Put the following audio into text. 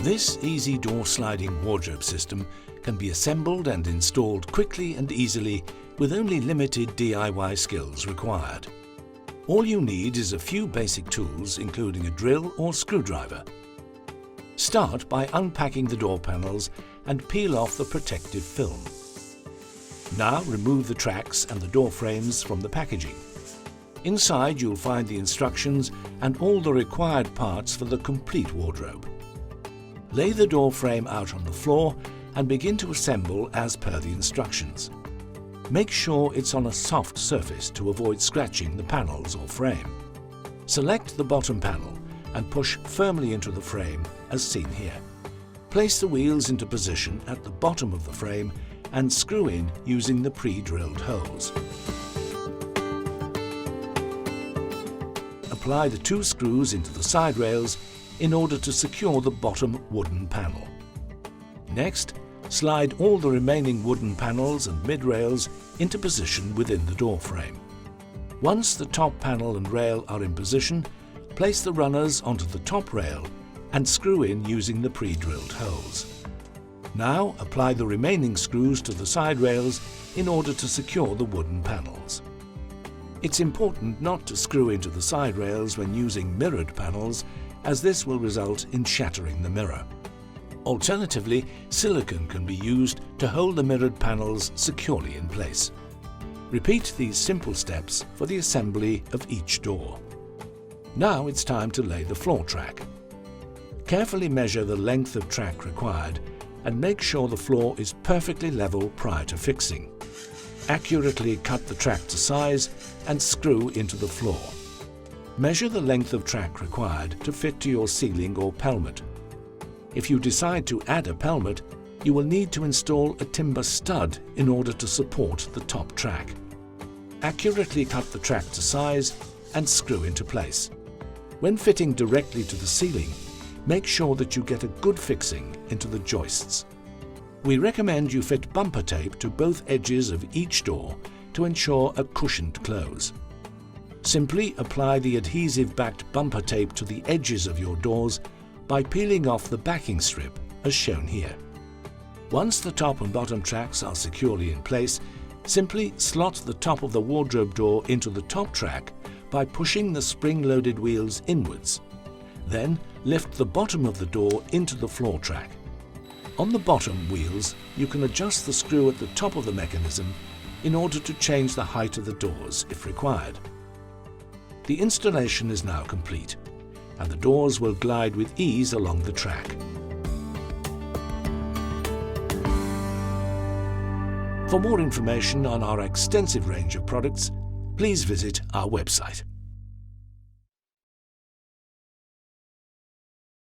This easy door sliding wardrobe system can be assembled and installed quickly and easily with only limited DIY skills required. All you need is a few basic tools, including a drill or screwdriver. Start by unpacking the door panels and peel off the protective film. Now remove the tracks and the door frames from the packaging. Inside you'll find the instructions and all the required parts for the complete wardrobe. Lay the door frame out on the floor and begin to assemble as per the instructions. Make sure it's on a soft surface to avoid scratching the panels or frame. Select the bottom panel and push firmly into the frame as seen here. Place the wheels into position at the bottom of the frame and screw in using the pre-drilled holes. Apply the 2 screws into the side rails in order to secure the bottom wooden panel. Next, slide all the remaining wooden panels and mid-rails into position within the door frame. Once the top panel and rail are in position, place the runners onto the top rail and screw in using the pre-drilled holes. Now apply the remaining screws to the side rails in order to secure the wooden panels. It's important not to screw into the side rails when using mirrored panels, as this will result in shattering the mirror. Alternatively, silicone can be used to hold the mirrored panels securely in place. Repeat these simple steps for the assembly of each door. Now it's time to lay the floor track. Carefully measure the length of track required and make sure the floor is perfectly level prior to fixing. Accurately cut the track to size and screw into the floor. Measure the length of track required to fit to your ceiling or pelmet. If you decide to add a pelmet, you will need to install a timber stud in order to support the top track. Accurately cut the track to size and screw into place. When fitting directly to the ceiling, make sure that you get a good fixing into the joists. We recommend you fit bumper tape to both edges of each door to ensure a cushioned close. Simply apply the adhesive-backed bumper tape to the edges of your doors by peeling off the backing strip as shown here. Once the top and bottom tracks are securely in place, simply slot the top of the wardrobe door into the top track by pushing the spring-loaded wheels inwards. Then lift the bottom of the door into the floor track. On the bottom wheels, you can adjust the screw at the top of the mechanism in order to change the height of the doors if required. The installation is now complete, and the doors will glide with ease along the track. For more information on our extensive range of products, please visit our website.